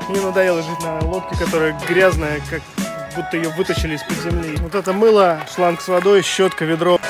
Мне надоело жить на лодке, которая грязная, как будто ее вытащили из-под земли. Вот это мыло, шланг с водой, щетка, ведро.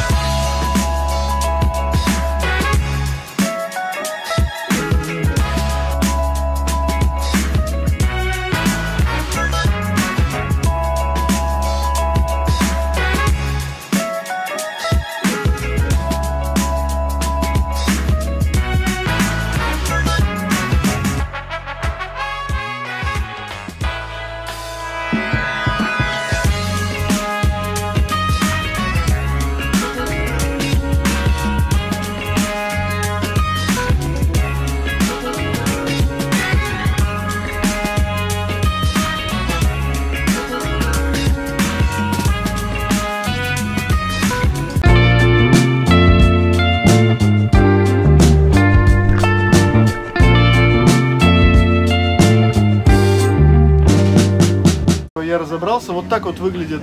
Я разобрался. Вот так вот выглядит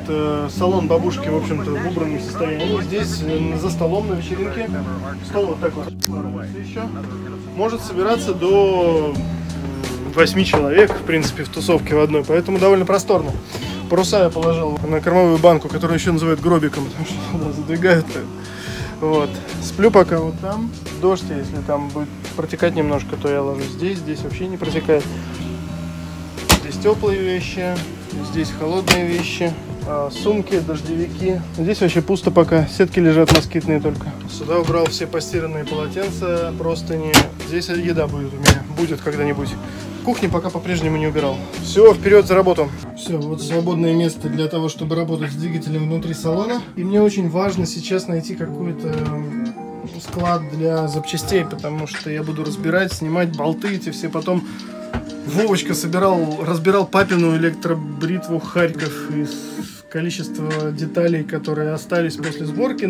салон бабушки, в общем-то, в убранном состоянии. Здесь за столом на вечеринке. Стол вот так вот еще. Может собираться до 8 человек, в принципе, в тусовке в одной. Поэтому довольно просторно. Паруса я положил на кормовую банку, которую еще называют гробиком, потому что сюда задвигают. Вот. Сплю пока вот там. Дождь, если там будет протекать немножко, то я ложусь здесь. Здесь вообще не протекает. Здесь теплые вещи. Здесь холодные вещи, сумки, дождевики. Здесь вообще пусто пока, сетки лежат москитные только. Сюда убрал все постиранные полотенца, простыни. Здесь еда будет у меня, будет когда-нибудь. Кухни пока по-прежнему не убирал. Все, вперед за работу. Все, вот свободное место для того, чтобы работать с двигателем внутри салона. И мне очень важно сейчас найти какой-то склад для запчастей, потому что я буду разбирать, снимать болты эти все потом. Вовочка разбирал папину электробритву Харьков из количества деталей, которые остались после сборки.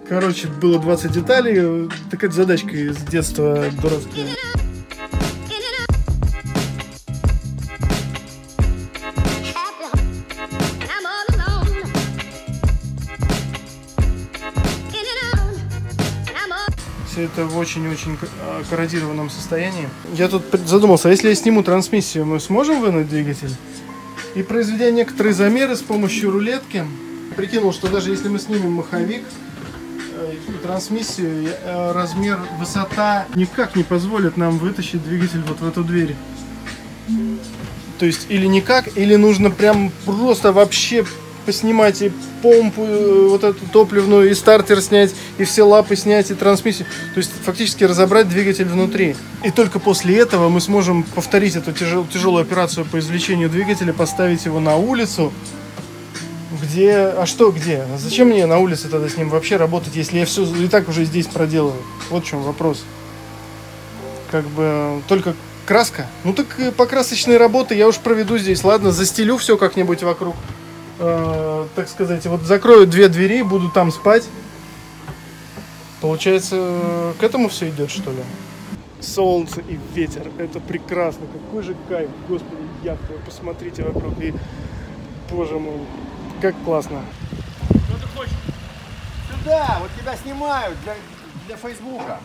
Короче, было 20 деталей. Такая задачка из детства дурацкая. Это в очень-очень корродированном состоянии. Я тут задумался, а если я сниму трансмиссию, мы сможем вынуть двигатель? И произведя некоторые замеры с помощью рулетки, прикинул, что даже если мы снимем маховик и трансмиссию, размер, высота никак не позволит нам вытащить двигатель вот в эту дверь. То есть или никак, или нужно прям просто вообще поснимать и помпу, вот эту топливную, и стартер снять, и все лапы снять, и трансмиссию. То есть фактически разобрать двигатель внутри. И только после этого мы сможем повторить эту тяжелую операцию по извлечению двигателя, поставить его на улицу. Где? А что где? Зачем мне на улице тогда с ним вообще работать, если я все и так уже здесь проделываю? Вот в чем вопрос. Как бы только краска. Ну так покрасочные работы я уж проведу здесь. Ладно, застелю все как-нибудь вокруг. Так сказать, вот закрою 2 двери, буду там спать. Получается, к этому все идет, что ли? Солнце и ветер, это прекрасно. Какой же кайф, господи, яхта, посмотрите вокруг. И, боже мой, как классно. Что ты хочешь? Сюда, вот тебя снимают для Фейсбука.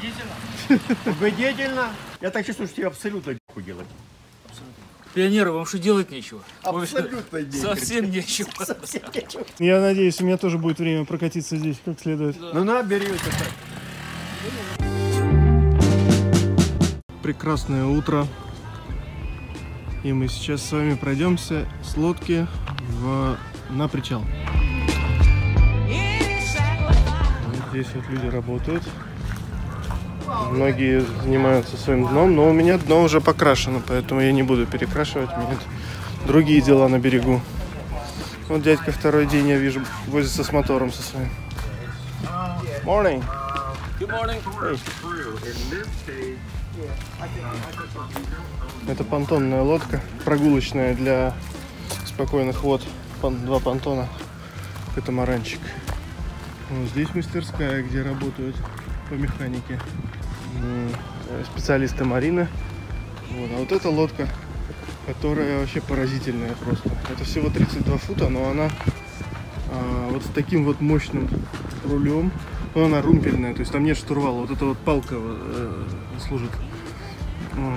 Убедительно? Убедительно. Я так чувствую, что тебе абсолютно нехуй делать. Пионеры, вам что делать нечего? Абсолютно нечего. Совсем нечего. Совсем нечего. Я надеюсь, у меня тоже будет время прокатиться здесь как следует. Да. Ну на, бери это так. Прекрасное утро. И мы сейчас с вами пройдемся с лодки на причал. Вот здесь вот люди работают. Многие занимаются своим дном, но у меня дно уже покрашено, поэтому я не буду перекрашивать. У меня другие дела на берегу. Вот дядька второй день, я вижу, возится с мотором со своим. Morning. Good morning. Hey. Это понтонная лодка, прогулочная для спокойных вод. 2 понтона, катамаранчик. Вот здесь мастерская, где работают по механике специалисты марины. Вот. А вот эта лодка, которая вообще поразительная просто. Это всего 32 фута, но она вот с таким вот мощным рулем. Но она румпельная, то есть там нет штурвала. Вот эта вот палка служит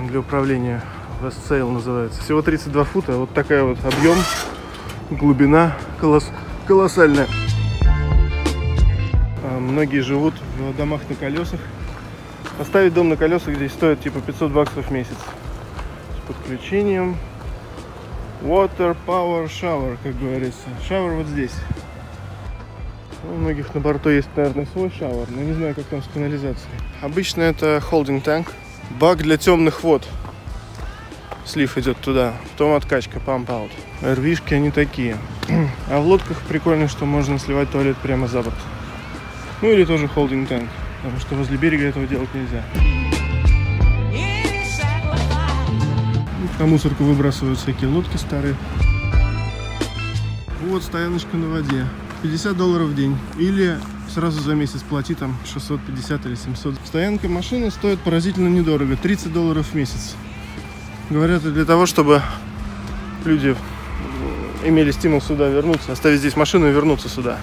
для управления Westsail называется. Всего 32 фута. Вот такая вот объем, глубина колоссальная. Многие живут в домах на колесах. Поставить дом на колесах здесь стоит типа $500 в месяц. С подключением Water Power Shower, как говорится. Шауэр вот здесь. У многих на борту есть, наверное, свой шауэр, но не знаю, как там с канализацией. Обычно это holding tank. Бак для темных вод. Слив идет туда. Потом откачка, pump out. RV-шки они такие. А в лодках прикольно, что можно сливать туалет прямо за борт. Ну или тоже holding tank. Потому что возле берега этого делать нельзя. На мусорку выбрасывают всякие лодки старые. Вот стояночка на воде. $50 в день. Или сразу за месяц плати там 650 или 700. Стоянка машины стоит поразительно недорого. $30 в месяц. Говорят, это для того, чтобы люди имели стимул сюда вернуться. Оставить здесь машину и вернуться сюда.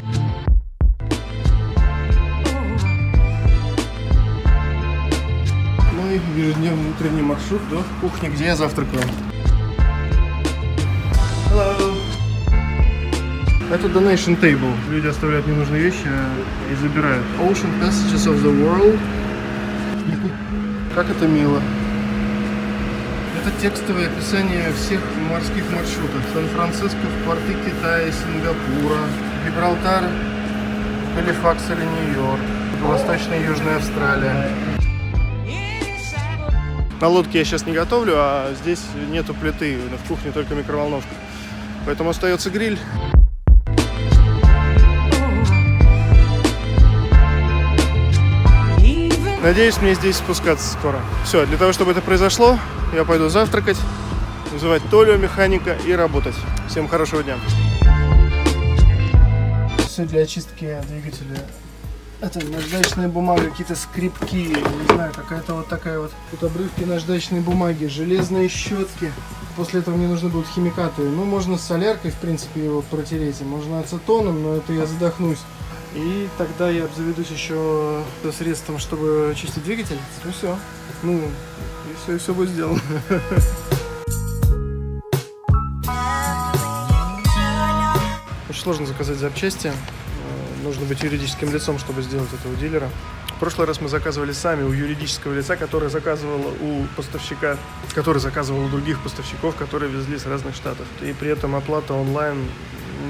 Мой ежедневный утренний маршрут до кухни, где я завтракаю. Hello. Это donation table. Люди оставляют ненужные вещи и забирают. Ocean Passages of the World. Как это мило. Это текстовое описание всех морских маршрутов. Сан-Франциско в порты Китая, Сингапура, Гибралтар, Галифакс или Нью-Йорк, Восточная и Южная Австралия. На лодке я сейчас не готовлю, а здесь нету плиты, в кухне только микроволновка. Поэтому остается гриль. Надеюсь, мне здесь спускаться скоро. Все, для того, чтобы это произошло, я пойду завтракать, вызывать Толю, механика, и работать. Всем хорошего дня. Все для очистки двигателя. Это наждачная бумага, какие-то скрипки, не знаю, какая-то вот такая вот. Тут обрывки наждачной бумаги, железные щетки. После этого мне нужны будут химикаты. Ну, можно с соляркой, в принципе, его протереть, можно ацетоном, но это я задохнусь. И тогда я обзаведусь еще средством, чтобы чистить двигатель. Ну все. Ну, и все будет сделано. Очень сложно заказать запчасти. Нужно быть юридическим лицом, чтобы сделать это у дилера. В прошлый раз мы заказывали сами у юридического лица, который заказывал у поставщика, который заказывал у других поставщиков, которые везли с разных штатов. И при этом оплата онлайн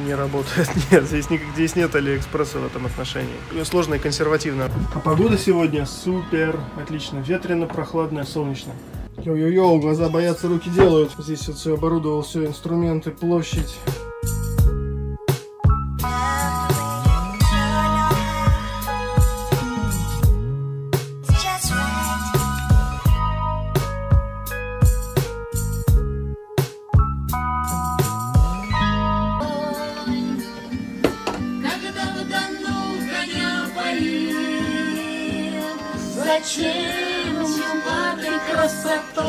не работает. Нет, здесь нет Алиэкспресса в этом отношении. Сложно и консервативно. А погода сегодня супер, отлично. Ветрено, прохладно, солнечно. Йо-йо-йо, глаза боятся, руки делают. Здесь вот все оборудовал, все инструменты, площадь. Зачем чуматой красотой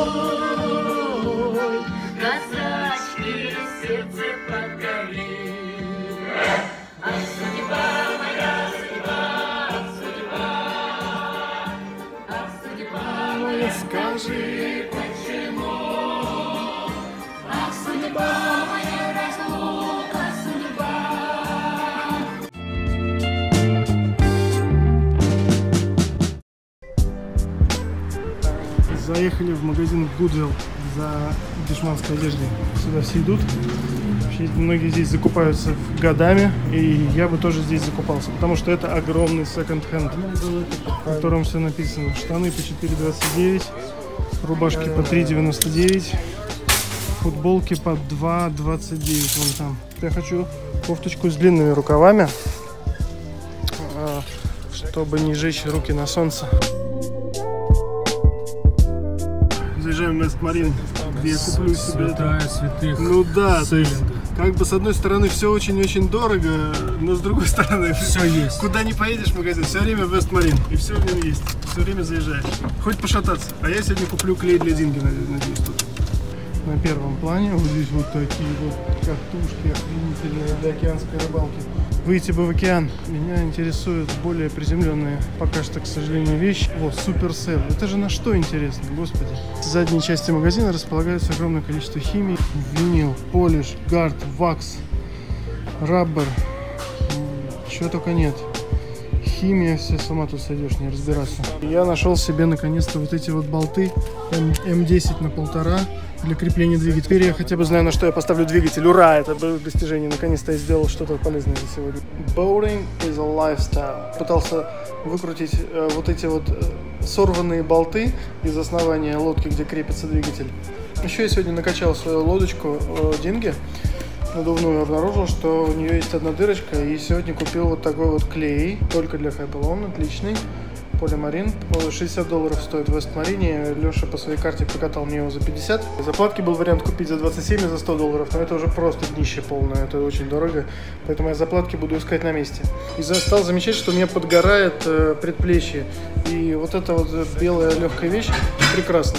казачье сердце покорил? Ах, судьба моя, судьба, ах, судьба моя, скажи, почему? Ах, судьба моя, разлука, судьба. Заехали в магазин Goodwill за дешманской одеждой. Сюда все идут. Вообще, многие здесь закупаются годами, и я бы тоже здесь закупался, потому что это огромный секонд-хенд, в котором все написано. Штаны по $4.29, рубашки по $3.99, футболки по $2.29 вон там. Я хочу кофточку с длинными рукавами, чтобы не жечь руки на солнце. Заезжаем в Вестмарин, где я куплю себе это. Святых. Ну да, то есть, как бы с одной стороны все очень-очень дорого, но с другой стороны Все есть. куда не поедешь в магазин, все время в Вестмарин, и все в нем есть, все время заезжаешь. Хоть пошататься. А я сегодня куплю клей для Динги, надеюсь, тут. на первом плане. Вот здесь вот такие вот катушки охренительные для океанской рыбалки. Выйти бы в океан. Меня интересуют более приземленные, пока что, к сожалению, вещи. Вот, Supercell. Это же на что интересно, господи. В задней части магазина располагается огромное количество химии. Винил, полиш, гард, вакс, раббер. Чего только нет. Химия, все, с ума тут сойдешь, не разбираться. Я нашел себе наконец-то вот эти вот болты М10 на 1,5 для крепления двигателя. Теперь я хотя бы знаю, на что я поставлю двигатель. Ура, это было достижение. Наконец-то я сделал что-то полезное за сегодня. Boating is a lifestyle. Пытался выкрутить вот эти вот сорванные болты из основания лодки, где крепится двигатель. Еще я сегодня накачал свою лодочку Динги надувную, обнаружил, что у нее есть одна дырочка, и сегодня купил вот такой вот клей, только для хайпалон, отличный, полимарин, $60 стоит в Вестмарине. Леша по своей карте покатал мне его за 50. Заплатки был вариант купить за 27 и за $100, но это уже просто днище полное, это очень дорого, поэтому я заплатки буду искать на месте. И стал замечать, что у меня подгорает предплечье, и вот эта вот белая легкая вещь прекрасна.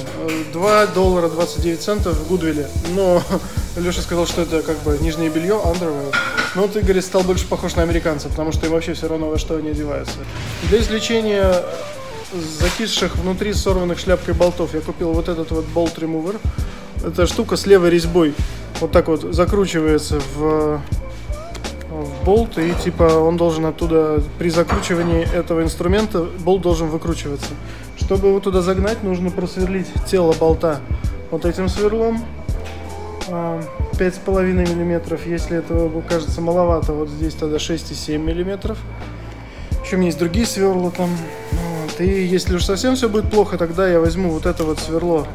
$2.29 в Гудвилле, но Леша сказал, что это как бы нижнее белье, underwear. Но вот Игорь стал больше похож на американца, потому что им вообще все равно во что они одеваются. Для извлечения закисших внутри сорванных шляпкой болтов я купил вот этот вот болт ремувер. Эта штука с левой резьбой вот так вот закручивается в болт, и типа он должен оттуда, при закручивании этого инструмента, болт должен выкручиваться. Чтобы его туда загнать, нужно просверлить тело болта вот этим сверлом. 5,5 миллиметров. Если этого кажется маловато, вот здесь тогда 6,7 миллиметров. Еще у меня есть другие сверла там. Вот. И если уж совсем все будет плохо, тогда я возьму вот это вот сверло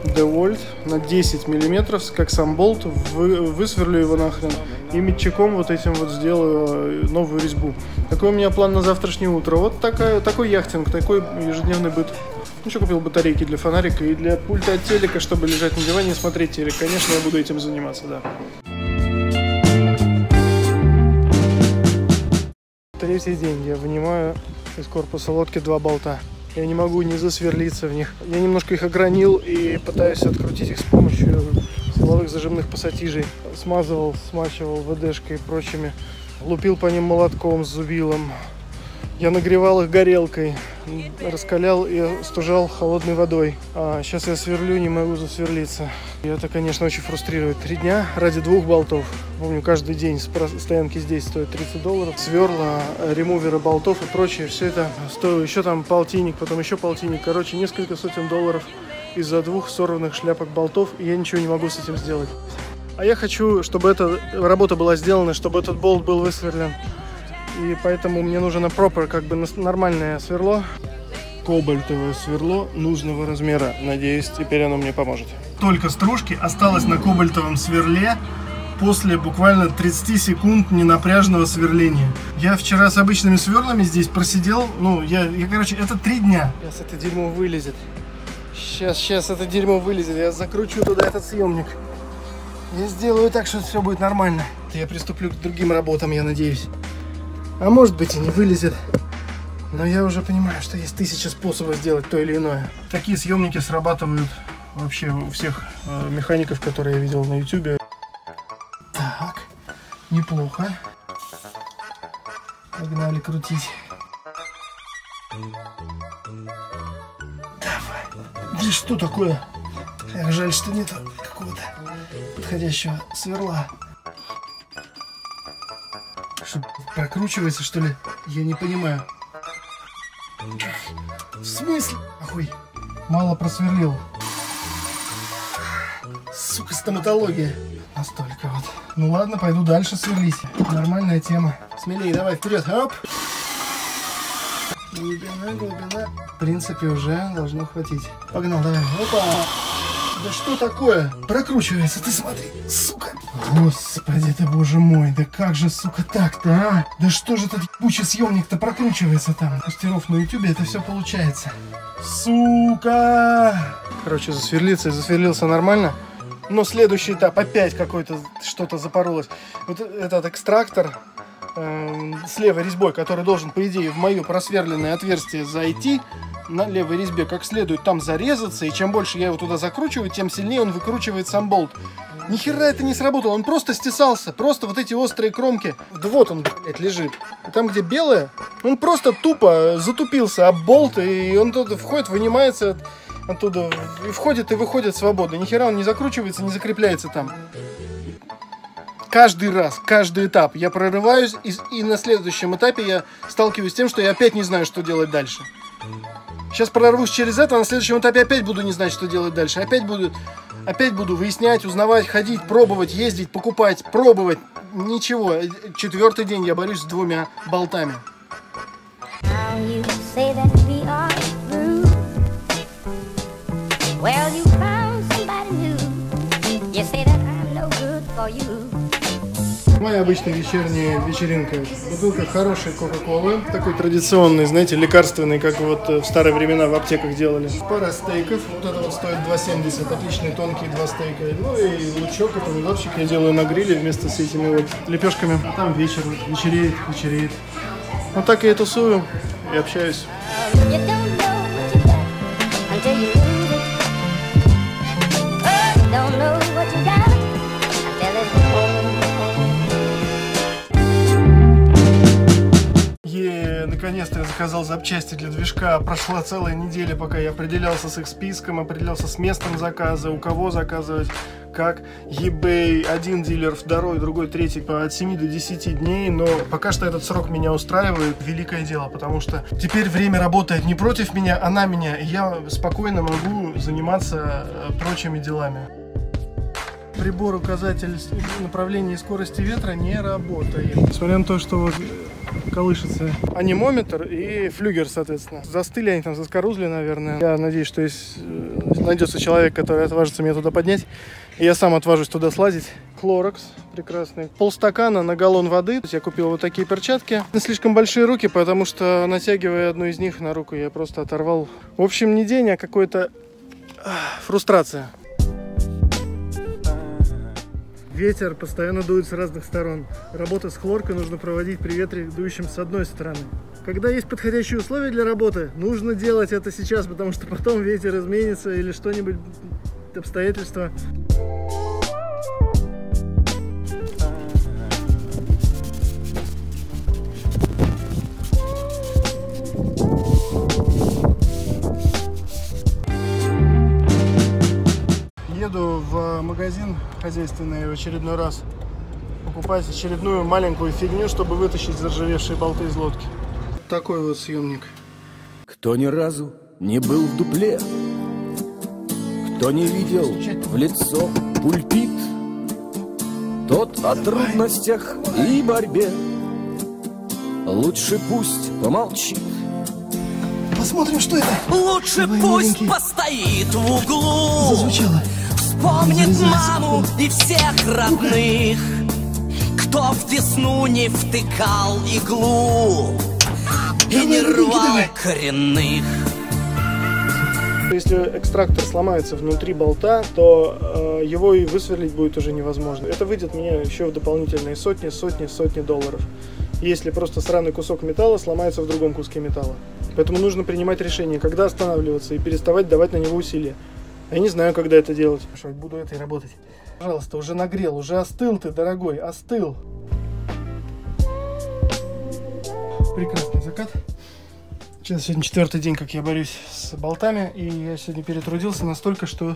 DeWalt на 10 миллиметров, как сам болт, высверлю его нахрен и метчаком вот этим вот сделаю новую резьбу. Такой у меня план на завтрашнее утро. Вот такой яхтинг, такой ежедневный быт. Еще купил батарейки для фонарика и для пульта от телека, чтобы лежать на диване и смотреть телек. Конечно, я буду этим заниматься, да. Третий день я вынимаю из корпуса лодки 2 болта. Я не могу не засверлиться в них. Я немножко их огранил и пытаюсь открутить их с помощью силовых зажимных пассатижей. Смазывал, смачивал ВДшкой и прочими. Лупил по ним молотком с зубилом. Я нагревал их горелкой, раскалял и остужал холодной водой. А сейчас я сверлю, не могу засверлиться. И это, конечно, очень фрустрирует. 3 дня ради 2 болтов. Помню, каждый день с стоянки здесь стоит $30. Сверла, ремуверы болтов и прочее. Все это стоило. Еще там полтинник, потом еще полтинник. Короче, несколько сотен долларов из-за 2 сорванных шляпок болтов. И я ничего не могу с этим сделать. А я хочу, чтобы эта работа была сделана, чтобы этот болт был высверлен. И поэтому мне нужно как бы нормальное сверло. Кобальтовое сверло нужного размера. Надеюсь, теперь оно мне поможет. Только стружки осталось на кобальтовом сверле после буквально 30 секунд ненапряжного сверления. Я вчера с обычными сверлами здесь просидел. Ну, короче, это 3 дня. Сейчас это дерьмо вылезет. Сейчас это дерьмо вылезет. Я закручу туда этот съемник. Я сделаю так, что все будет нормально. Я приступлю к другим работам, я надеюсь. А может быть и не вылезет. Но я уже понимаю, что есть 1000 способов сделать то или иное. Такие съемники срабатывают вообще у всех механиков, которые я видел на YouTube. Так, неплохо. Погнали крутить. Давай. Да что такое? Эх, жаль, что нет какого-то подходящего сверла. Что, прокручивается, что ли? Я не понимаю. В смысле? Охуй. Мало просверлил. Сука, стоматология. Настолько вот. Ну ладно, пойду дальше сверлить. Нормальная тема. Смелее, давай, вперед. Оп. Глубина. В принципе, уже должно хватить. Погнал, давай. Опа. Да что такое? Прокручивается, ты смотри, сука. Господи ты, боже мой, да как же, сука, так-то, а? Да что же этот ебучий съемник-то прокручивается там? Мастеров на ютубе это все получается. Сука! Короче, засверлился нормально. Но следующий этап опять какой-то что-то запоролось. Вот этот экстрактор с левой резьбой, который должен, по идее, в мое просверленное отверстие зайти, на левой резьбе как следует там зарезаться, и чем больше я его туда закручиваю, тем сильнее он выкручивает сам болт. Ни хера это не сработало, он просто стесался, просто вот эти острые кромки. Да вот он, блядь, лежит. И там, где белое, он просто тупо затупился об болт, и он туда входит, вынимается оттуда, и входит и выходит свободно. Ни хера он не закручивается, не закрепляется там. Каждый раз, каждый этап я прорываюсь, и на следующем этапе я сталкиваюсь с тем, что я опять не знаю, что делать дальше. Сейчас прорвусь через это, а на следующем этапе опять буду не знать, что делать дальше. Опять буду выяснять, узнавать, ходить, пробовать, ездить, покупать, пробовать. Ничего. 4-й день я борюсь с 2 болтами. Моя обычная вечерняя вечеринка. Бутылка хорошей кока-колы, такой традиционный, знаете, лекарственный, как вот в старые времена в аптеках делали. Пара стейков, вот это вот стоит 2,70, отличные тонкие 2 стейка. Ну и лучок и помидорчик я делаю на гриле вместе с этими вот лепешками. А там вечер, вот, вечереет. Вот так я и тусую, и общаюсь. Наконец-то я заказал запчасти для движка. Прошла целая неделя, пока я определялся с их списком, определялся с местом заказа, у кого заказывать, как. eBay, один дилер, второй, другой, третий, от 7 до 10 дней. Но пока что этот срок меня устраивает. Великое дело, потому что теперь время работает не против меня, а на меня. И я спокойно могу заниматься прочими делами. Прибор указатель направления и скорости ветра не работает. Несмотря на то, что вот колышется анемометр и флюгер, соответственно. Застыли они там, заскорузли, наверное. Я надеюсь, что если найдется человек, который отважится меня туда поднять, и я сам отважусь туда слазить. Clorox прекрасный. Полстакана на галлон воды. Я купил вот такие перчатки. Слишком большие руки, потому что, натягивая одну из них на руку, я просто оторвал. В общем, не день, а какая-то фрустрация. Ветер постоянно дует с разных сторон. Работу с хлоркой нужно проводить при ветре, дующем с одной стороны. Когда есть подходящие условия для работы, нужно делать это сейчас, потому что потом ветер изменится или что-нибудь, обстоятельства. Еду в магазин хозяйственный в очередной раз покупать очередную маленькую фигню, чтобы вытащить заржавевшие болты из лодки. Такой вот съемник. Кто ни разу не был в дупле, кто не видел в лицо пульпит, тот о трудностях и борьбе лучше пусть помолчит. Посмотрим, что это. Лучше давай, пусть маленький. Постоит в углу. Зазвучало. Вспомнит маму и всех родных, кто в весну не втыкал иглу и не рвал коренных. Если экстрактор сломается внутри болта, то его и высверлить будет уже невозможно. Это выйдет мне еще в дополнительные сотни долларов. Если просто сраный кусок металла сломается в другом куске металла. Поэтому нужно принимать решение, когда останавливаться и переставать давать на него усилия. Я не знаю, когда это делать. Хорошо, буду это и работать. Пожалуйста, уже нагрел, уже остыл ты, дорогой, остыл. Прекрасный закат. Сейчас сегодня 4-й день, как я борюсь с болтами, и я сегодня перетрудился настолько, что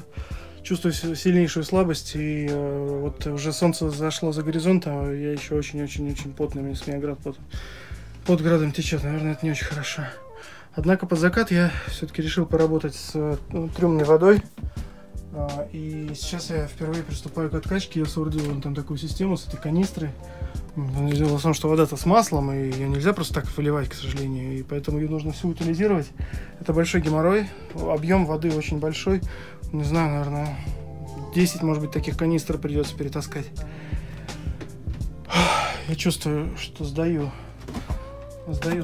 чувствую сильнейшую слабость, и вот уже солнце зашло за горизонт, а я еще очень-очень-очень потный, мне с меня град под градом течет, наверное, это не очень хорошо. Однако под закат я все-таки решил поработать с трюмной водой. И сейчас я впервые приступаю к откачке. Я соорудил вон там такую систему с этой канистрой. Дело в том, что вода-то с маслом, и ее нельзя просто так выливать, к сожалению. И поэтому ее нужно всю утилизировать. Это большой геморрой. Объем воды очень большой. Не знаю, наверное, 10, может быть, таких канистр придется перетаскать. Я чувствую, что сдают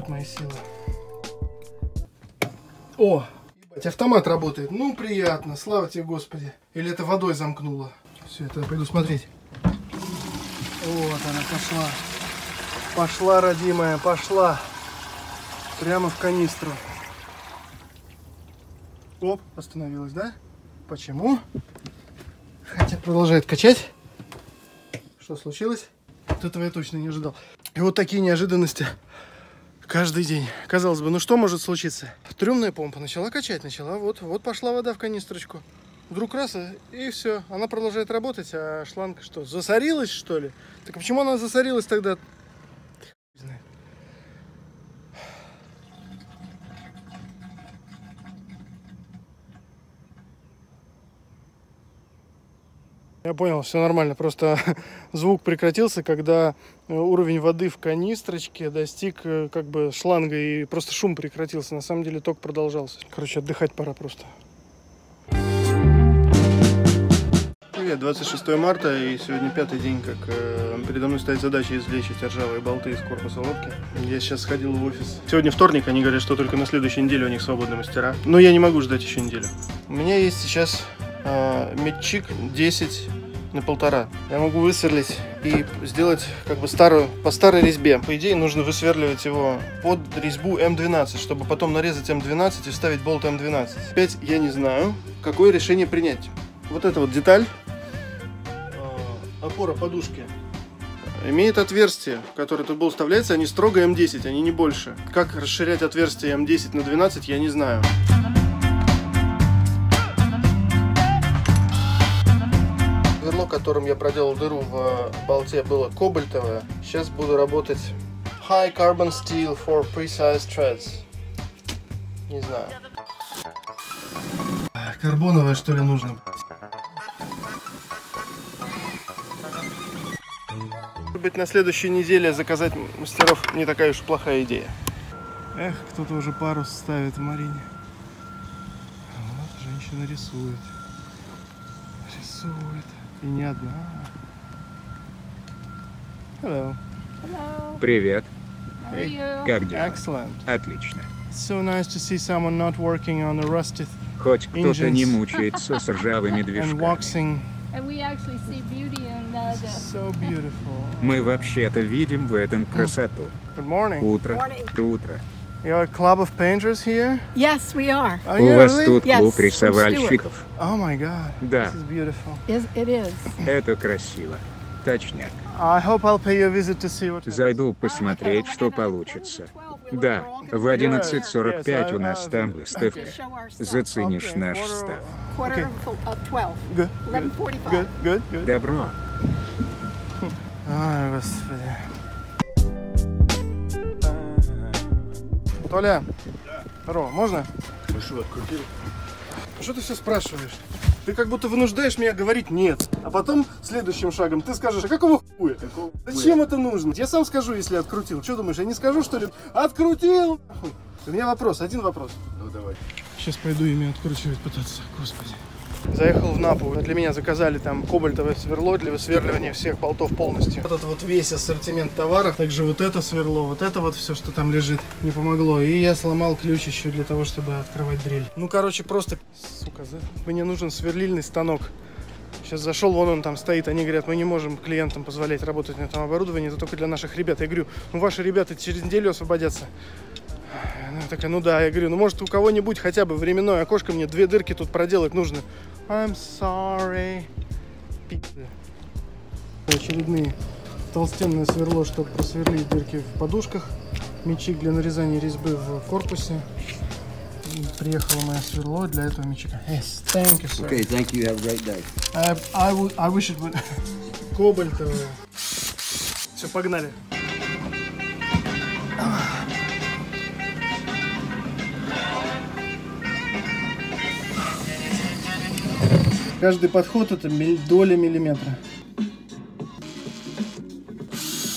мои силы. О, ебать, автомат работает. Ну, приятно. Слава тебе, Господи. Или это водой замкнуло. Все, это я пойду смотреть. Вот она пошла. Пошла, родимая, пошла. Прямо в канистру. Оп, остановилась, да? Почему? Хотя продолжает качать. Что случилось? Вот этого я точно не ожидал. И вот такие неожиданности каждый день. Казалось бы, ну что может случиться? Трюмная помпа начала качать, вот пошла вода в канистрочку. Вдруг раз, и все. Она продолжает работать, а шланг что, засорилась, что ли? Так а почему она засорилась тогда? Не знаю. Я понял, все нормально. Просто звук прекратился, когда уровень воды в канистрочке достиг как бы шланга, и просто шум прекратился. На самом деле ток продолжался. Короче, отдыхать пора просто. Привет, 26 марта, и сегодня 5-й день, как передо мной стоит задача извлечь эти ржавые болты из корпуса лодки. Я сейчас сходил в офис. Сегодня вторник, они говорят, что только на следующей неделе у них свободные мастера. Но я не могу ждать еще неделю. У меня есть сейчас метчик 10 на 1,5. Я могу высверлить и сделать как бы по старой резьбе. По идее, нужно высверливать его под резьбу М12, чтобы потом нарезать М12 и вставить болт М12. Опять я не знаю, какое решение принять. Вот эта вот деталь, опора подушки, имеет отверстие, в которое этот болт вставляется. Они строго М10, они не больше. Как расширять отверстие М10 на 12, я не знаю. Сверло, которым я проделал дыру в болте, было кобальтовое. Сейчас буду работать High Carbon Steel for Precise Threads. Не знаю. Карбоновое, что ли, нужно? Может быть, на следующей неделе заказать мастеров не такая уж плохая идея. Эх, кто-то уже парус ставит в марине. Вот, женщина рисует. Рисует. И не одна. Hello. Привет. Hey. Как дела? Excellent. Отлично. It's so nice to see someone not working on a rusted Хоть кто-то не engines мучается с ржавыми and движками. waxing. And we actually see beauty in the So beautiful. Мы вообще-то видим в этом красоту. Good morning. Утро. Утро. You're a club of painters here? Yes, we are. Are У you вас really? тут Yes, клуб from рисовальщиков. Oh my God. Да, This is beautiful. It is. это красиво. Точняк. I hope I'll pay you a visit to see what. Зайду посмотреть, что получится. Да, в 11:45 у нас там выставка. Заценишь наш став. Quarter of 12. Good. 11:45. Good. Добро. Ай, господи. Толя. Здорово, можно? Что, открутил? Что ты все спрашиваешь? Ты как будто вынуждаешь меня говорить «нет». А потом, следующим шагом, ты скажешь: а какого хуя? Зачем это нужно? Я сам скажу, если открутил. Что думаешь, я не скажу, что ли? Открутил! У меня вопрос, один вопрос. Ну давай. Сейчас пойду ими откручивать пытаться, господи. Заехал в Напу. Для меня заказали там кобальтовое сверло для высверливания всех болтов полностью. Вот это вот весь ассортимент товаров. Также вот это сверло, вот это вот все, что там лежит, не помогло. И я сломал ключ еще для того, чтобы открывать дрель. Ну, короче, просто, сука, мне нужен сверлильный станок. Сейчас зашел, вон он там стоит. Они говорят: мы не можем клиентам позволять работать на этом оборудовании, это только для наших ребят. Я говорю: ну, ваши ребята через неделю освободятся. Она такая: ну да. Я говорю: ну, может, у кого-нибудь хотя бы временное окошко, мне 2 дырки тут проделать нужно. I'm sorry. Очередные толстенное сверло, чтобы просверлить дырки в подушках. Мячик для нарезания резьбы в корпусе. И приехало мое сверло для этого мячика. Yes, thank you, sir. Okay, thank you. Have a great day. I wish it would. Кобальтовое. Все, погнали. Каждый подход — это доля миллиметра.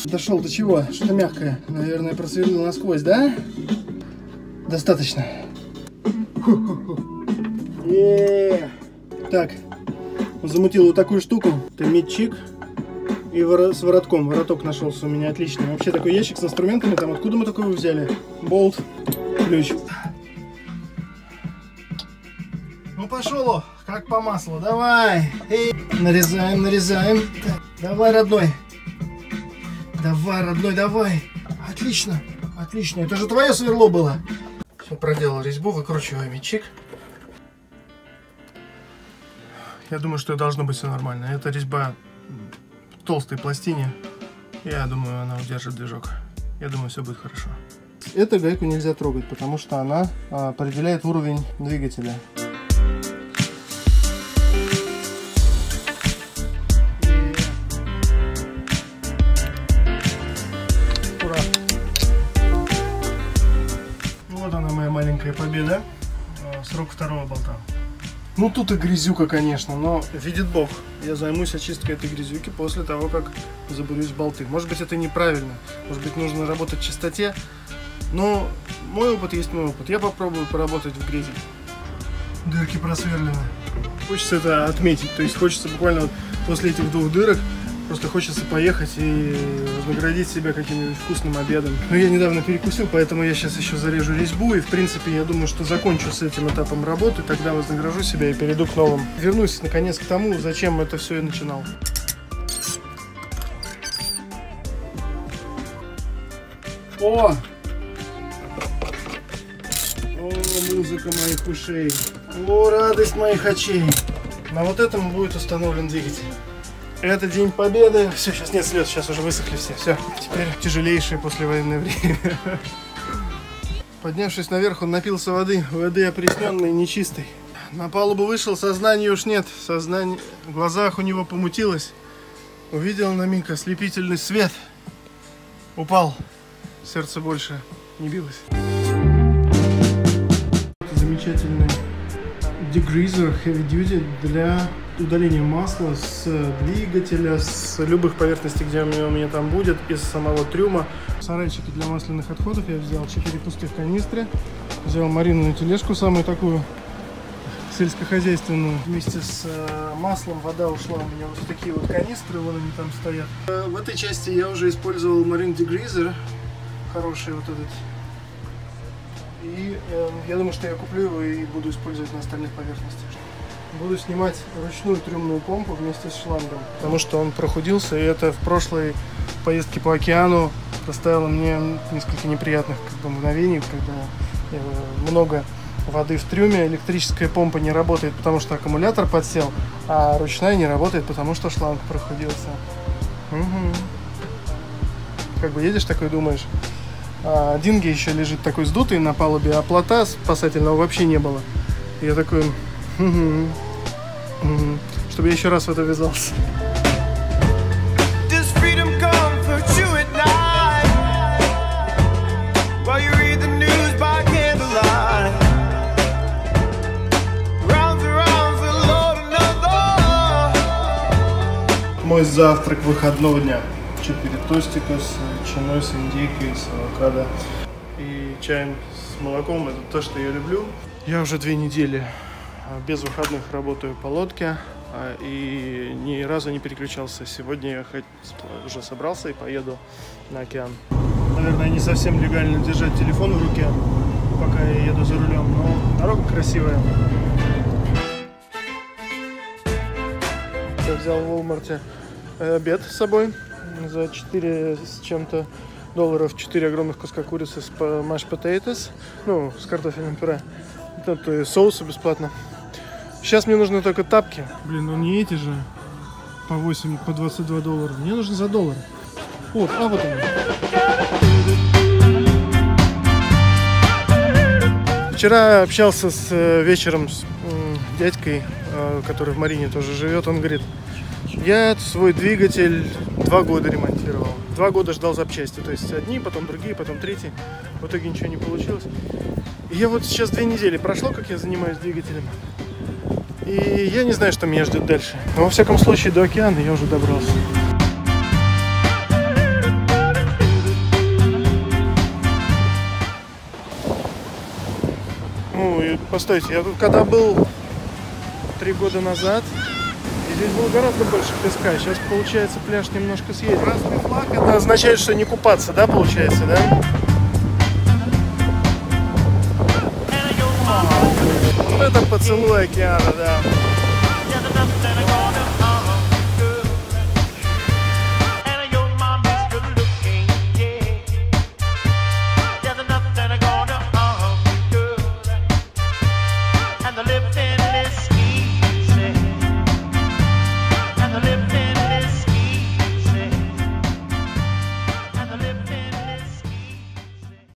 Дошел до чего? Что-то мягкое. Наверное, просверлил насквозь, да? Достаточно. Так, замутил вот такую штуку. Это метчик и с воротком. Вороток нашелся у меня отличный. Вообще такой ящик с инструментами. Там откуда мы такого взяли? Болт, ключ. Ну пошло, как по маслу. Давай. Нарезаем. Так, давай, родной. Давай, родной, давай. Отлично, отлично. Это же твое сверло было. Все, проделал резьбу, выкручиваем мячик. Я думаю, что должно быть все нормально. Это резьба в толстой пластине. Я думаю, она удержит движок. Я думаю, все будет хорошо. Эту гайку нельзя трогать, потому что она определяет уровень двигателя. Ура! Вот она, моя маленькая победа. Срок второго болта. Ну тут и грязюка, конечно, но видит Бог, я займусь очисткой этой грязюки после того, как забурюсь в болты. Может быть, это неправильно, может быть, нужно работать в чистоте, но мой опыт есть мой опыт. Я попробую поработать в грязи. Дырки просверлены. Хочется это отметить, то есть хочется буквально вот после этих двух дырок, просто хочется поехать и вознаградить себя каким-нибудь вкусным обедом. Но я недавно перекусил, поэтому я сейчас еще зарежу резьбу. И в принципе я думаю, что закончу с этим этапом работы. Тогда вознагражу себя и перейду к новым. Вернусь наконец к тому, зачем это все и начинал. О! О, музыка моих ушей. О, радость моих очей. На вот этом будет установлен двигатель. Это День Победы. Все, сейчас нет слез, сейчас уже высохли все. Все, теперь тяжелейшее послевоенное время. Поднявшись наверх, он напился воды. Воды опресненной, нечистой. На палубу вышел, сознания уж нет. Сознание в глазах у него помутилось. Увидел на миг ослепительный свет. Упал. Сердце больше не билось. Замечательный дегризер Heavy Duty для удаления масла с двигателя, с любых поверхностей, где у меня там будет, из самого трюма. Сарайчики для масляных отходов я взял 4 пустых канистры. Взял маринную тележку, самую такую сельскохозяйственную. Вместе с маслом вода ушла у меня вот в такие вот канистры, вон они там стоят. В этой части я уже использовал Marine Degreaser, хороший вот этот. И я думаю, что я куплю его и буду использовать на остальных поверхностях. Буду снимать ручную трюмную помпу вместе с шлангом, потому что он прохудился, и это в прошлой поездке по океану доставило мне несколько неприятных мгновений, когда много воды в трюме, электрическая помпа не работает, потому что аккумулятор подсел, а ручная не работает, потому что шланг прохудился. Угу. Как бы едешь такой, думаешь, динги еще лежит такой сдутый на палубе, а плота спасательного вообще не было. И я такой... Чтобы я еще раз в это ввязался. Мой завтрак выходного дня. 4 тостика с ветчиной, с индейкой, с авокадо и чаем с молоком. Это то, что я люблю. Я уже 2 недели без выходных работаю по лодке и ни разу не переключался. Сегодня я уже собрался и поеду на океан. Наверное, не совсем легально держать телефон в руке, пока я еду за рулем, но дорога красивая. Я взял в Walmart обед с собой за 4 с чем-то долларов, 4 огромных куска курицы с mashed potatoes, ну, с картофельным пюре. Это соусы бесплатно. Сейчас мне нужны только тапки. Блин, ну не эти же по 8, по 22 доллара. Мне нужно за $1. Вот, а вот они. Вчера общался вечером с дядькой, который в Марине тоже живет. Он говорит, я свой двигатель 2 года ремонтировал. 2 года ждал запчасти. То есть одни, потом другие, потом третьи. В итоге ничего не получилось. И я вот сейчас 2 недели прошло, как я занимаюсь двигателем. И я не знаю, что меня ждет дальше. Но во всяком случае до океана я уже добрался. Ну и постойте, я тут когда был 3 года назад, и здесь было гораздо больше песка. Сейчас получается пляж немножко съедет. Красный флаг, это означает, что не купаться, да, получается, да? Вот это поцелуй океана, да.